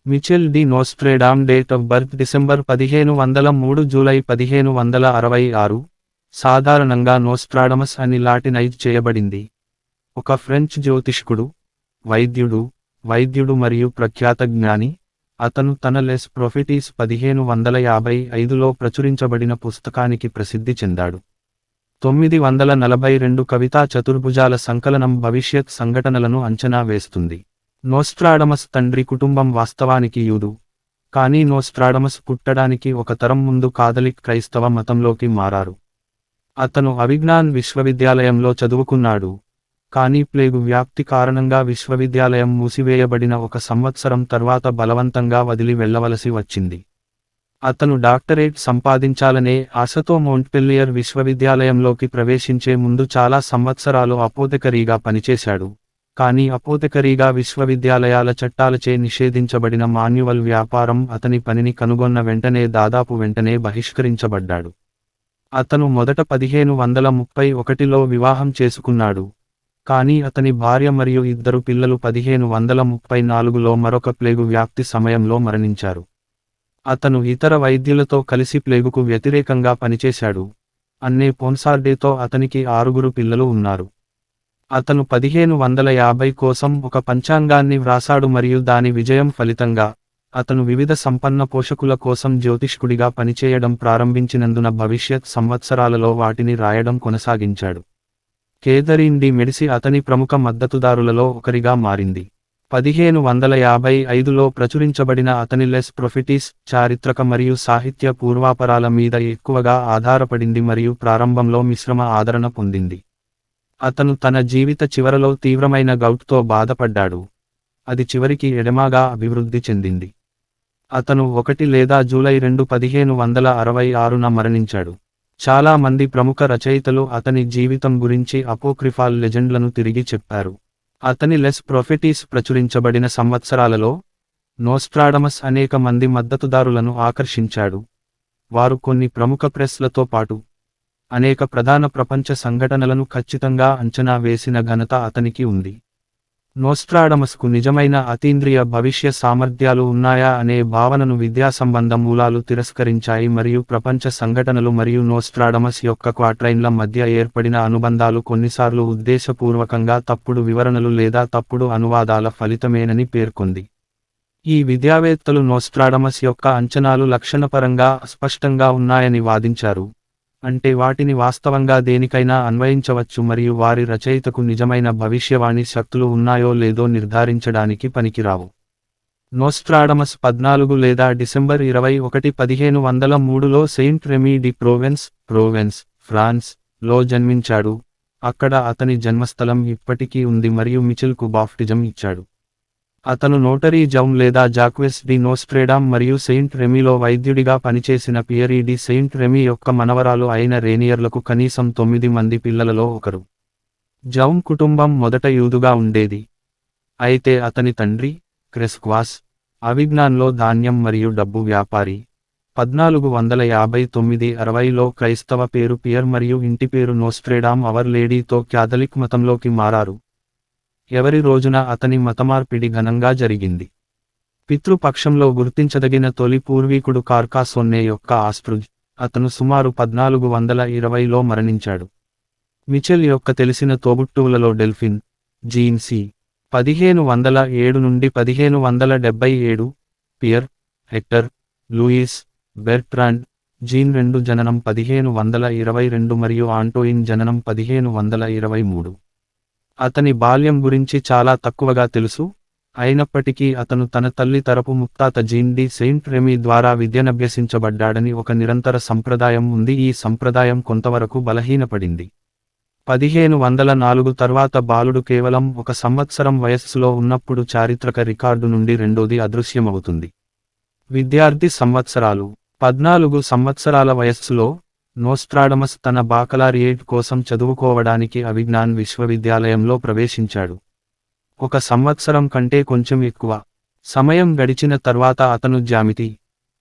Mitchell de Nostredame date of birth December 1503 July 1566. సాధారణంగా Nostradamus అని లాటినైజ్ చేయబడింది. ఒక ఫ్రెంచ్ జ్యోతిష్కుడు, వైద్యుడు మరియు ప్రఖ్యాత జ్ఞాని. అతను తన లెస్ ప్రొఫెటీస్ 1555లో ప్రచురించబడిన పుస్తకానికి ప్రసిద్ధి చెందాడు. 942 కవితా చతుర్భుజాల సంకలనం భవిష్యత్ సంఘటనలను అంచనా వేస్తుంది. నోస్ట్రాడమస్ తండ్రి కుటుంబం వాస్తవానికి యూదు. కానీ నోస్ట్రాడమస్ పుట్టడానికి ఒక తరం ముందు కాథలిక్ క్రైస్తవ మతంలోకి మారారు. అతను అవిజ్ఞాన్ విశ్వవిద్యాలయంలో చదువుకున్నాడు. కానీ ప్లేగు వ్యాప్తి కారణంగా విశ్వవిద్యాలయం మూసివేయబడిన ఒక సంవత్సరం తర్వాత బలవంతంగా వదిలి వెళ్లవలసి వచ్చింది. అతను డాక్టరేట్ సంపాదించాలనే ఆశతో మోంట్పెల్లియర్ విశ్వవిద్యాలయంలోకి ప్రవేశించే ముందు చాలా సంవత్సరాలు అపోతెకరీగా పనిచేశాడు. కానీ అపోతెకరీగా విశ్వవిద్యాలయాల చట్టాలచే నిషేధించబడిన మాన్యువల్ వ్యాపారం అతని పనిని కనుగొన్న వెంటనే దాదాపు వెంటనే బహిష్కరించబడ్డాడు. అతను మొదట 1531లో వివాహం చేసుకున్నాడు. కానీ అతని భార్య మరియు ఇద్దరు పిల్లలు 1534లో మరొక ప్లేగు వ్యాప్తి సమయంలో మరణించారు. అతను ఇతర వైద్యులతో కలిసి ప్లేగుకు వ్యతిరేకంగా పనిచేశాడు. అన్నే పోన్సార్డేతో అతనికి 6 పిల్లలు ఉన్నారు. అతను 1550 కోసం ఒక పంచాంగాన్ని వ్రాసాడు మరియు దాని విజయం ఫలితంగా, అతను వివిధ సంపన్న పోషకుల కోసం జ్యోతిష్కుడిగా పనిచేయడం ప్రారంభించినందున భవిష్యత్ సంవత్సరాలలో వాటిని రాయడం కొనసాగించాడు. కేథరీన్ డి మెడిసి అతని ప్రముఖ మద్దతుదారులలో ఒకరిగా మారింది. 1555లో ప్రచురించబడిన అతని లెస్ ప్రొఫెటీస్ చారిత్రక మరియు సాహిత్య పూర్వాపరాల మీద ఎక్కువగా ఆధారపడింది మరియు ప్రారంభంలో మిశ్రమ ఆదరణ పొందింది. అతను తన జీవిత చివరలో తీవ్రమైన గౌట్తో బాధపడ్డాడు. అది చివరికి ఎడెమాగా అభివృద్ధి చెందింది. అతను 1 లేదా జూలై 2, 1566న మరణించాడు. చాలా మంది ప్రముఖ రచయితలు అతని జీవితం గురించి అపోక్రిఫాల్ లెజెండ్లను తిరిగి చెప్పారు. అతని లెస్ ప్రొఫెటీస్ ప్రచురించబడిన సంవత్సరాలలో, నోస్ట్రాడమస్ అనేక మంది మద్దతుదారులను ఆకర్షించాడు. వారు కొన్ని ప్రముఖ ప్రెస్లతో పాటు అనేక ప్రధాన ప్రపంచ సంఘటనలను ఖచ్చితంగా అంచనా వేసిన ఘనత అతనికి ఉంది. నోస్ట్రాడమస్కు నిజమైన అతీంద్రియ భవిష్య సామర్థ్యాలు ఉన్నాయా అనే భావనను విద్యాసంబంధ మూలాలు తిరస్కరించాయి మరియు ప్రపంచ సంఘటనలు మరియు నోస్ట్రాడమస్ యొక్క క్వాట్రైన్ల మధ్య ఏర్పడిన అనుబంధాలు కొన్నిసార్లు ఉద్దేశపూర్వకంగా తప్పుడు వివరణలు లేదా తప్పుడు అనువాదాల ఫలితమేనని పేర్కొంది. ఈ విద్యావేత్తలు నోస్ట్రాడమస్ యొక్క అంచనాలు లక్షణపరంగా అస్పష్టంగా ఉన్నాయని వాదించారు. అంటే వాటిని వాస్తవంగా దేనికైనా అన్వయించవచ్చు మరియు వారి రచయితకు నిజమైన భవిష్యవాణి శక్తులు ఉన్నాయో లేదో నిర్ధారించడానికి పనికిరావు. నోస్ట్రాడమస్ 14 లేదా డిసెంబర్ 21, 1503లో Saint Remy de Provence, France లో జన్మించాడు. అక్కడ అతని జన్మస్థలం ఇప్పటికీ ఉంది మరియు మిచెల్కు బాప్టిజం ఇచ్చాడు. అతను నోటరీ జౌమ్ లేదా జాక్వెస్ డి నోస్ట్రేడామ్ మరియు సెయింట్ రెమీలో వైద్యుడిగా పనిచేసిన పియరీ డి సెయింట్ రెమీ యొక్క మనవరాలు అయిన రేనియర్లకు కనీసం 9 మంది పిల్లలలో ఒకరు. జౌమ్ కుటుంబం మొదట యూదుగా ఉండేది. అయితే అతని తండ్రి, క్రెస్క్వాస్, అవిజ్ఞాన్లో ధాన్యం మరియు డబ్బు వ్యాపారి. 1459-60లో క్రైస్తవ పేరు పియర్ మరియు ఇంటి పేరు నోస్ట్రేడామ్ అవర్ లేడీతో క్యాథలిక్ మతంలోకి మారారు. ఎవరి రోజున అతని మతమార్పిడి ఘనంగా జరిగింది. పితృపక్షంలో గుర్తించదగిన తొలి పూర్వీకుడు కార్కాసోన్నే యొక్క ఆస్ట్రుజ్. అతను సుమారు 1420లో మరణించాడు. మిచెల్ యొక్క తెలిసిన తోబుట్టువులలో డెల్ఫిన్, జీన్ సి. 1507 నుండి 1577, Pierre, Hector, Louis, Bertrand, Jean 2 జననం 1522 మరియు ఆంటోయిన్ జననం 1523. అతని బాల్యం గురించి చాలా తక్కువగా తెలుసు. అయినప్పటికీ అతను తన తల్లి తరపు ముత్తాత జీన్ డి సెయింట్ రెమీ ద్వారా విద్యనభ్యసించబడ్డాడని ఒక నిరంతర సంప్రదాయం ఉంది. ఈ సంప్రదాయం కొంతవరకు బలహీనపడింది. 1504 తర్వాత బాలుడు కేవలం 1 సంవత్సరం వయస్సులో ఉన్నప్పుడు చారిత్రక రికార్డు నుండి రెండోది అదృశ్యమవుతుంది. విద్యార్థి సంవత్సరాలు 14 సంవత్సరాల వయస్సులో, నోస్ట్రాడమస్ తన బాకలారియేట్ కోసం చదువుకోవడానికి అవిజ్ఞాన్ విశ్వవిద్యాలయంలో ప్రవేశించాడు. 1 సంవత్సరం కంటే కొంచెం ఎక్కువ సమయం గడిచిన తర్వాత అతను జ్యామితి,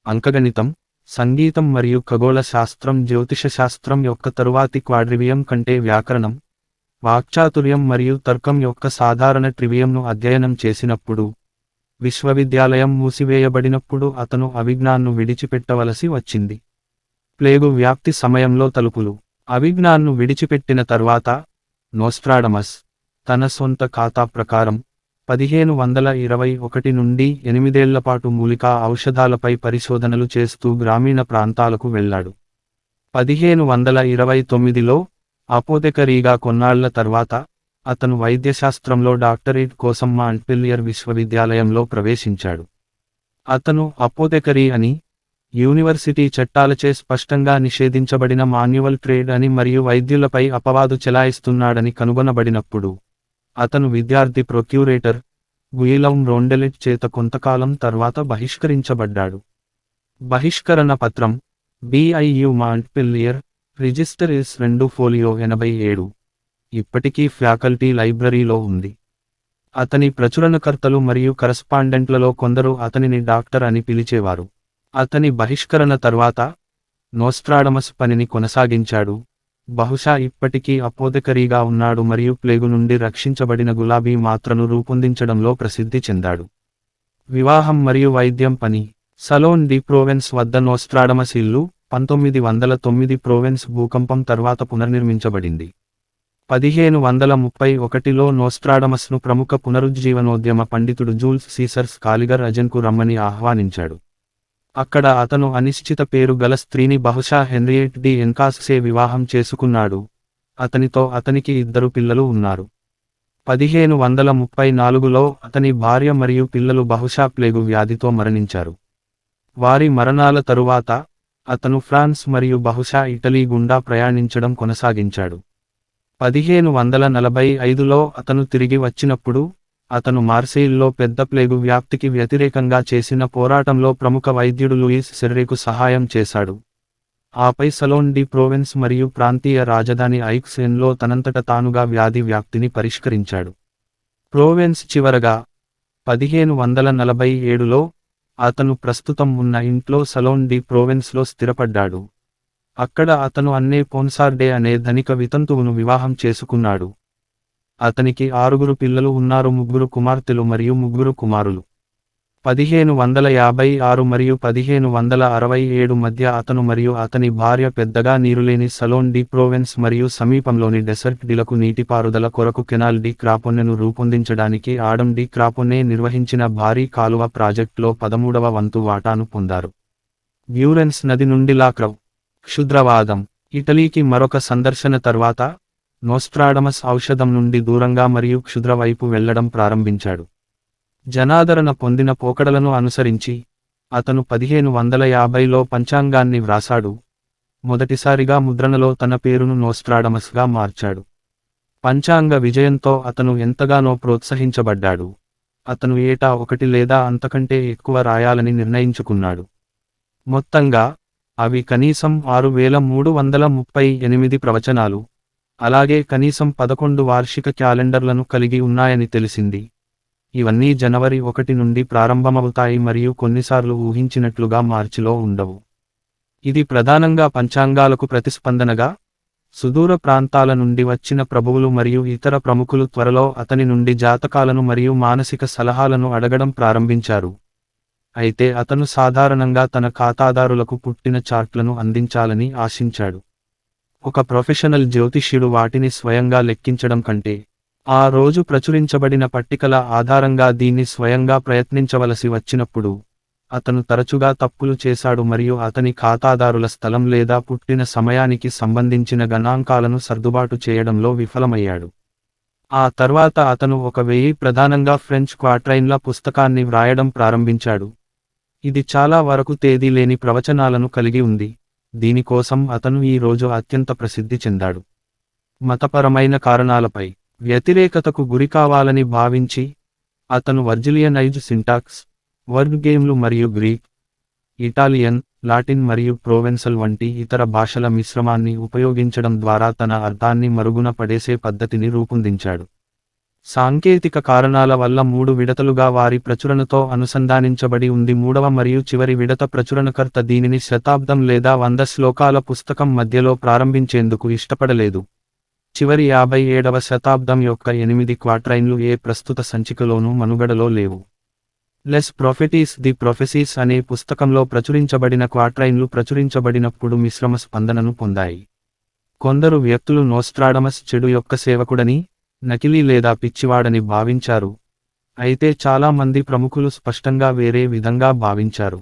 అంకగణితం, సంగీతం మరియు ఖగోళ శాస్త్రం, జ్యోతిష శాస్త్రం యొక్క తరువాతి క్వాడ్రివియం కంటే వ్యాకరణం, వాక్చాతుర్యం మరియు తర్కం యొక్క సాధారణ ట్రివియంను అధ్యయనం చేసినప్పుడు, విశ్వవిద్యాలయం మూసివేయబడినప్పుడు అతను అవిజ్ఞాన్ను విడిచిపెట్టవలసి వచ్చింది. ప్లేగు వ్యాప్తి సమయంలో తలుపులు అవిజ్ఞాన్ను విడిచిపెట్టిన తర్వాత నోస్ట్రాడమస్ తన సొంత ఖాతా ప్రకారం 1521 నుండి 8 ఏళ్లపాటు మూలికా ఔషధాలపై పరిశోధనలు చేస్తూ గ్రామీణ ప్రాంతాలకు వెళ్ళాడు. 1529లో అపోతెకరీగా కొన్నాళ్ల తర్వాత అతను వైద్యశాస్త్రంలో డాక్టరేట్ కోసం మాంట్పెలియర్ విశ్వవిద్యాలయంలో ప్రవేశించాడు. అతను అపోతెకరీ అని, యూనివర్సిటీ చట్టాలచే స్పష్టంగా నిషేధించబడిన మాన్యువల్ ట్రేడ్ అని మరియు వైద్యులపై అపవాదు చెలాయిస్తున్నాడని కనుగొనబడినప్పుడు అతను విద్యార్థి ప్రొక్యూరేటర్ గుయిలౌమ్ రొండెలెట్ చేత కొంతకాలం తర్వాత బహిష్కరించబడ్డాడు. బహిష్కరణ పత్రం BIU మాంట్పెలియర్ రిజిస్టర్ ఇస్ 2 ఫోలియో 87 ఇప్పటికీ ఫ్యాకల్టీ లైబ్రరీలో ఉంది. అతని ప్రచురణకర్తలు మరియు కరస్పాండెంట్లలో కొందరు అతనిని డాక్టర్ అని పిలిచేవారు. అతని బహిష్కరణ తర్వాత నోస్ట్రాడమస్ పనిని కొనసాగించాడు, బహుశా ఇప్పటికీ అపోతెకరీగా ఉన్నాడు మరియు ప్లేగు నుండి రక్షించబడిన గులాబీ మాత్రను రూపొందించడంలో ప్రసిద్ధి చెందాడు. వివాహం మరియు వైద్యం పని సలోన్ డి ప్రోవెన్స్ వద్ద నోస్ట్రాడమస్ ఇల్లు 1909 ప్రోవెన్స్ భూకంపం తర్వాత పునర్నిర్మించబడింది. 1531లో నోస్ట్రాడమస్ను ప్రముఖ పునరుజ్జీవనోద్యమ పండితుడు జూల్స్ సీసర్ స్కాలిగర్ అజెన్కు రమ్మని ఆహ్వానించాడు. అక్కడ అతను అనిశ్చిత పేరు గల స్త్రీని బహుశా హెన్రియేట్ డి ఎన్కాస్సే వివాహం చేసుకున్నాడు. అతనితో అతనికి 2 పిల్లలు ఉన్నారు. 1534లో అతని భార్య మరియు పిల్లలు బహుశా ప్లేగు వ్యాధితో మరణించారు. వారి మరణాల తరువాత అతను ఫ్రాన్స్ మరియు బహుశా ఇటలీ గుండా ప్రయాణించడం కొనసాగించాడు. 1545లో అతను తిరిగి వచ్చినప్పుడు అతను మార్సెయిల్లో పెద్ద ప్లేగు వ్యాప్తికి వ్యతిరేకంగా చేసిన పోరాటంలో ప్రముఖ వైద్యుడు లూయిస్ సెర్రేకు సహాయం చేశాడు. ఆపై సలోన్ డి ప్రోవెన్స్ మరియు ప్రాంతీయ రాజధాని ఐక్సెన్లో తనంతట తానుగా వ్యాధి వ్యాప్తిని పరిష్కరించాడు. ప్రోవెన్స్ చివరగా 1547లో అతను ప్రస్తుతం ఉన్న ఇంట్లో సలోన్ డి ప్రోవెన్స్లో స్థిరపడ్డాడు. అక్కడ అతను అన్నే పోన్సార్డే అనే ధనిక వితంతువును వివాహం చేసుకున్నాడు. అతనికి 6 పిల్లలు ఉన్నారు, 3 కుమార్తెలు మరియు 3 కుమారులు. 1556 మరియు 1567 మధ్య అతను మరియు అతని భార్య పెద్దగా నీరులేని సలోన్ డి ప్రోవెన్స్ మరియు సమీపంలోని డెసర్ట్ డిలకు నీటిపారుదల కొరకు కెనాల్ డి క్రాపొన్నెను రూపొందించడానికి ఆడమ్ డి క్రాపొన్నె నిర్వహించిన భారీ కాలువ ప్రాజెక్టులో 13వ వంతు వాటాను పొందారు. బ్యూరెన్స్ నది నుండి లాక్రవ్ క్షుద్రవాదం ఇటలీకి మరొక సందర్శన తర్వాత నోస్ట్రాడమస్ ఔషధం నుండి దూరంగా మరియు క్షుద్ర వైపు వెళ్లడం ప్రారంభించాడు. జనాదరణ పొందిన పోకడలను అనుసరించి అతను 1550లో పంచాంగాన్ని వ్రాసాడు. మొదటిసారిగా ముద్రణలో తన పేరును నోస్ట్రాడమస్గా మార్చాడు. పంచాంగ విజయంతో అతను ఎంతగానో ప్రోత్సహించబడ్డాడు. అతను ఏటా 1 లేదా అంతకంటే ఎక్కువ రాయాలని నిర్ణయించుకున్నాడు. మొత్తంగా అవి కనీసం 6338 ప్రవచనాలు, అలాగే కనీసం 11 వార్షిక క్యాలెండర్లను కలిగి ఉన్నాయని తెలిసింది. ఇవన్నీ జనవరి 1 నుండి ప్రారంభమవుతాయి మరియు కొన్నిసార్లు ఊహించినట్లుగా మార్చిలో ఉండవు. ఇది ప్రధానంగా పంచాంగాలకు ప్రతిస్పందనగా, సుదూర ప్రాంతాల నుండి వచ్చిన ప్రభువులు మరియు ఇతర ప్రముఖులు త్వరలో అతని నుండి జాతకాలను మరియు మానసిక సలహాలను అడగడం ప్రారంభించారు. అయితే అతను సాధారణంగా తన ఖాతాదారులకు పుట్టిన చార్ట్లను అందించాలని ఆశించాడు. ఒక ప్రొఫెషనల్ జ్యోతిష్యుడు వాటిని స్వయంగా లెక్కించడం కంటే, ఆ రోజు ప్రచురించబడిన పట్టికల ఆధారంగా దీన్ని స్వయంగా ప్రయత్నించవలసి వచ్చినప్పుడు అతను తరచుగా తప్పులు చేశాడు మరియు అతని ఖాతాదారుల స్థలం లేదా పుట్టిన సమయానికి సంబంధించిన గణాంకాలను సర్దుబాటు చేయడంలో విఫలమయ్యాడు. ఆ తర్వాత అతను 1000 ప్రధానంగా ఫ్రెంచ్ క్వాట్రైన్ల పుస్తకాన్ని వ్రాయడం ప్రారంభించాడు. ఇది చాలా వరకు తేదీ లేని ప్రవచనాలను కలిగి ఉంది. దీనికోసం అతను ఈ రోజు అత్యంత ప్రసిద్ధి చెందాడు. మతపరమైన కారణాలపై వ్యతిరేకతకు గురికావాలని భావించి అతను వర్జిలియనైజ్డ్ సింటాక్స్, వర్డ్ గేమ్లు మరియు గ్రీక్, ఇటాలియన్, లాటిన్ మరియు ప్రోవెన్సల్ వంటి ఇతర భాషల మిశ్రమాన్ని ఉపయోగించడం ద్వారా తన అర్థాన్ని మరుగున పడేసే పద్ధతిని రూపొందించాడు. సాంకేతిక కారణాల వల్ల 3 విడతలుగా వారి ప్రచురణతో అనుసంధానించబడి ఉంది. 3వ మరియు చివరి విడత ప్రచురణకర్త దీనిని శతాబ్దం లేదా 100 శ్లోకాల పుస్తకం మధ్యలో ప్రారంభించేందుకు ఇష్టపడలేదు. చివరి 57వ శతాబ్దం యొక్క 8 క్వాట్రైన్లు ఏ ప్రస్తుత సంచికలోనూ మనుగడలో లేవు. లెస్ ప్రొఫెటీస్ ది ప్రొఫెసీస్ అనే పుస్తకంలో ప్రచురించబడిన క్వాట్రైన్లు ప్రచురించబడినప్పుడు మిశ్రమ స్పందనను పొందాయి. కొందరు వ్యక్తులు నోస్ట్రాడమస్ చెడు యొక్క సేవకుడని, నకిలీ లేదా పిచ్చివాడని భావించారు, అయితే చాలా మంది ప్రముఖులు స్పష్టంగా వేరే విధంగా భావించారు.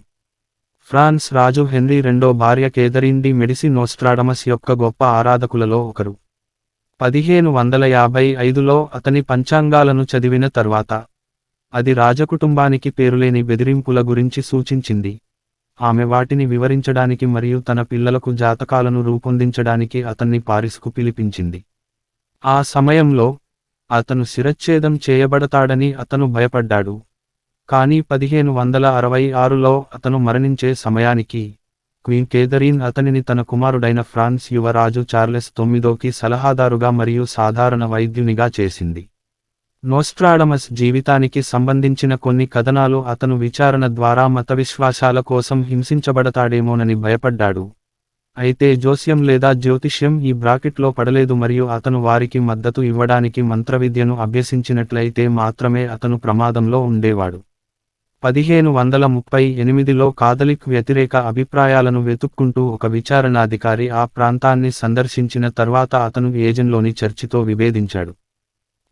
ఫ్రాన్స్ రాజు హెన్రీ రెండో భార్య కేథరిన్ డి మెడిసి నోస్ట్రాడమస్ యొక్క గొప్ప ఆరాధకులలో ఒకరు. 1555లో అతని పంచాంగాలను చదివిన తర్వాత, అది రాజకుటుంబానికి పేరులేని బెదిరింపుల గురించి సూచించింది. ఆమె వాటిని వివరించడానికి మరియు తన పిల్లలకు జాతకాలను రూపొందించడానికి అతన్ని పారిస్కు పిలిపించింది. ఆ సమయంలో, అతను శిరచ్ఛేదం చేయబడతాడని అతను భయపడ్డాడు. కానీ 1566లో అతను మరణించే సమయానికి, క్వీన్ కేథరీన్ అతనిని తన కుమారుడైన ఫ్రాన్స్ యువరాజు చార్లెస్ IXకి సలహాదారుగా మరియు సాధారణ వైద్యునిగా చేసింది. నోస్ట్రాడమస్ జీవితానికి సంబంధించిన కొన్ని కథనాలు అతను విచారణ ద్వారా మత విశ్వాసాల కోసం హింసించబడతాడేమోనని భయపడ్డాడు. అయితే జోస్యం లేదా జ్యోతిష్యం ఈ బ్రాకెట్లో పడలేదు మరియు అతను వారికి మద్దతు ఇవ్వడానికి మంత్రవిద్యను అభ్యసించినట్లయితే మాత్రమే అతను ప్రమాదంలో ఉండేవాడు. 1538లో కాథలిక్ వ్యతిరేక అభిప్రాయాలను వెతుక్కుంటూ ఒక విచారణాధికారి ఆ ప్రాంతాన్ని సందర్శించిన తర్వాత అతను ఏజెన్లోని చర్చితో విభేదించాడు.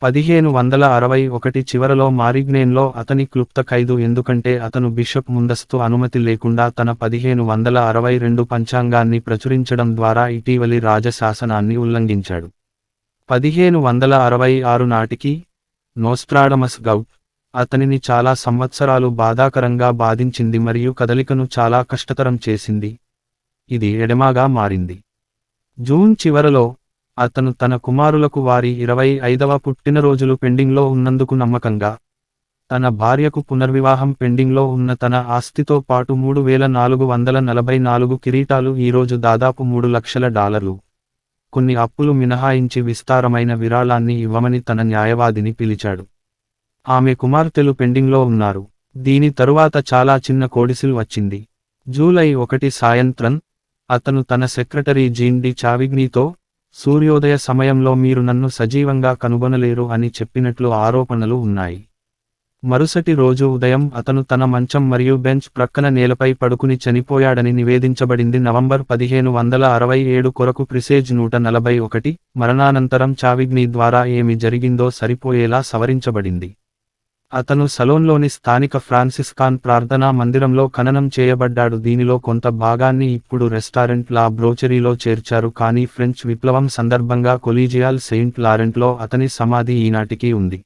1561 చివరలో మారిగ్నేన్లో అతని క్లుప్త ఖైదు ఎందుకంటే అతను బిషప్ ముందస్తు అనుమతి లేకుండా తన 1562 పంచాంగాన్ని ప్రచురించడం ద్వారా ఇటీవలి రాజశాసనాన్ని ఉల్లంఘించాడు. 1566 నాటికి, నోస్ట్రాడమస్ గౌట్ అతనిని చాలా సంవత్సరాలు బాధాకరంగా బాధించింది మరియు కదలికను చాలా కష్టతరం చేసింది. ఇది ఎడమాగా మారింది. జూన్ చివరలో, అతను తన కుమారులకు వారి 25వ పుట్టినరోజులు పెండింగ్లో ఉన్నందుకు నమ్మకంగా, తన భార్యకు పునర్వివాహం పెండింగ్లో ఉన్న తన ఆస్తితో పాటు $3,444 కిరీటాలు ఈరోజు దాదాపు $3 లక్షల, కొన్ని అప్పులు మినహాయించి విస్తారమైన విరాళాన్ని ఇవ్వమని తన న్యాయవాదిని పిలిచాడు. ఆమె కుమార్తెలు పెండింగ్లో ఉన్నారు. దీని తరువాత చాలా చిన్న కోడిసిల్ వచ్చింది. జూలై 1 సాయంత్రం, అతను తన సెక్రటరీ జీన్ డి చావిగ్నీతో, సూర్యోదయ సమయంలో మీరు నన్ను సజీవంగా కనుగొనలేరు అని చెప్పినట్లు ఆరోపణలు ఉన్నాయి. మరుసటి రోజు ఉదయం అతను తన మంచం మరియు బెంచ్ ప్రక్కన నేలపై పడుకుని చనిపోయాడని నివేదించబడింది. నవంబర్ 1567 కొరకు ప్రిసేజ్ 141, మరణానంతరం చావిగ్నీ ద్వారా ఏమి జరిగిందో సరిపోయేలా సవరించబడింది. అతను సలోన్లోని స్థానిక ఫ్రాన్సిస్కాన్ ప్రార్థనా మందిరంలో ఖననం చేయబడ్డాడు. దీనిలో కొంత భాగాన్ని ఇప్పుడు రెస్టారెంట్ లా బ్రోచరీలో చేర్చారు కానీ ఫ్రెంచ్ విప్లవం సందర్భంగా కొలీజియాల్ సెయింట్ లారెంట్లో అతని సమాధి ఈనాటికి ఉంది.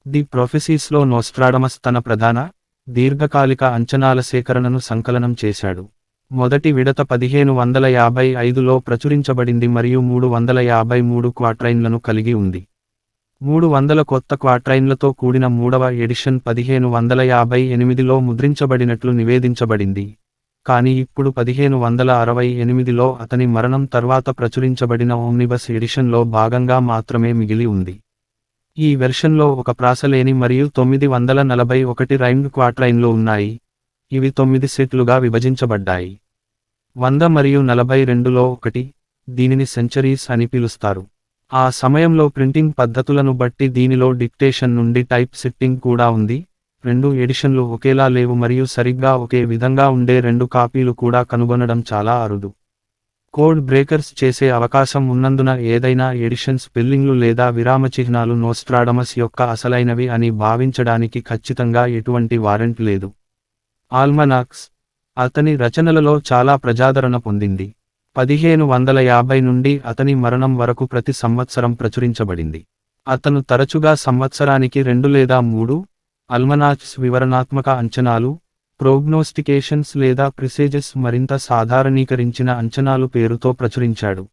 ది ప్రొఫెసీస్లో నోస్ట్రాడమస్ తన ప్రధాన, దీర్ఘకాలిక అంచనాల సేకరణను సంకలనం చేశాడు. మొదటి విడత 1555లో ప్రచురించబడింది మరియు 353 క్వాట్రైన్లను కలిగి ఉంది. 300 కొత్త క్వాట్రైన్లతో కూడిన మూడవ ఎడిషన్ 1558లో ముద్రించబడినట్లు నివేదించబడింది, కానీ ఇప్పుడు 1568లో అతని మరణం తర్వాత ప్రచురించబడిన ఓమ్నిబస్ ఎడిషన్లో భాగంగా మాత్రమే మిగిలి ఉంది. ఈ వెర్షన్లో ఒక ప్రాసలేని మరియు 941 రైమ్డ్ క్వాట్రైన్లు ఉన్నాయి, ఇవి 9 సెట్లుగా విభజించబడ్డాయి. 100 మరియు 42లో ఒకటి, దీనిని సెంచరీస్ అని పిలుస్తారు. ఆ సమయంలో ప్రింటింగ్ పద్ధతులను బట్టి దీనిలో డిక్టేషన్ నుండి టైప్ సెట్టింగ్ కూడా ఉంది. 2 ఎడిషన్లు ఒకేలా లేవు మరియు సరిగ్గా ఒకే విధంగా ఉండే 2 కాపీలు కూడా కనుగొనడం చాలా అరుదు. కోడ్ బ్రేకర్స్ చేసే అవకాశం ఉన్నందున ఏదైనా ఎడిషన్ స్పెల్లింగ్లు లేదా విరామచిహ్నాలు నోస్ట్రాడమస్ యొక్క అసలైనవి అని భావించడానికి ఖచ్చితంగా ఎటువంటి వారెంట్ లేదు. ఆల్మనాక్స్ అతని రచనలలో చాలా ప్రజాదరణ పొందింది. 1550 నుండి అతని మరణం వరకు ప్రతి సంవత్సరం ప్రచురించబడింది. అతను తరచుగా సంవత్సరానికి 2 లేదా 3 అల్మనాక్స్ వివరణాత్మక అంచనాలు, ప్రోగ్నోస్టికేషన్స్ లేదా ప్రిసేజెస్ మరింత సాధారణీకరించిన అంచనాలు పేరుతో ప్రచురించాడు.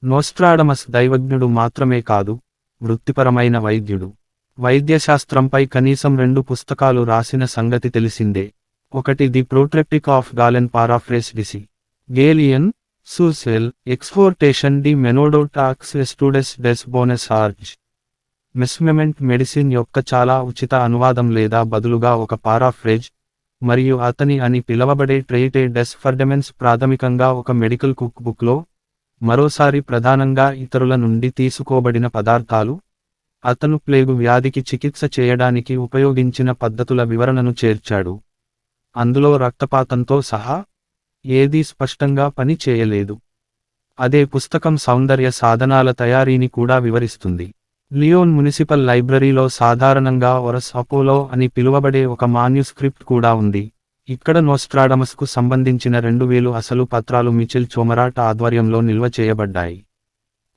నోస్ట్రాడమస్ దైవజ్ఞుడు మాత్రమే కాదు, వృత్తిపరమైన వైద్యుడు. వైద్యశాస్త్రంపై కనీసం 2 పుస్తకాలు రాసిన సంగతి తెలిసిందే. ఒకటి the Protreptic of Galen paraphrase డిసి గేలియన్ సూసెల్ ఎక్స్పోర్టేషన్ డి మెనోడోటాక్స్ ఎస్టూడెస్ డెస్ బోనెస్ ఆర్జ్ మెస్మెమెంట్ మెడిసిన్ యొక్క చాలా ఉచిత అనువాదం లేదా బదులుగా ఒక పారాఫ్రేజ్, మరియు అతని అని పిలవబడే ట్రెయిటే డెస్ ఫర్డెమెన్స్ ప్రాథమికంగా ఒక మెడికల్ కుక్ బుక్లో, మరోసారి ప్రధానంగా ఇతరుల నుండి తీసుకోబడిన పదార్థాలు, అతను ప్లేగు వ్యాధికి చికిత్స చేయడానికి ఉపయోగించిన పద్ధతుల వివరణను చేర్చాడు. అందులో రక్తపాతంతో సహా ఏదీ స్పష్టంగా పని చేయలేదు. అదే పుస్తకం సౌందర్య సాధనాల తయారీని కూడా వివరిస్తుంది. లియోన్ మునిసిపల్ లైబ్రరీలో సాధారణంగా ఒరస్ అపోలో అని పిలువబడే ఒక మాన్యుస్క్రిప్ట్ కూడా ఉంది. ఇక్కడ నోస్ట్రాడమస్కు సంబంధించిన 2000 అసలు పత్రాలు మిచెల్ చోమరాట్ ఆధ్వర్యంలో నిల్వ చేయబడ్డాయి.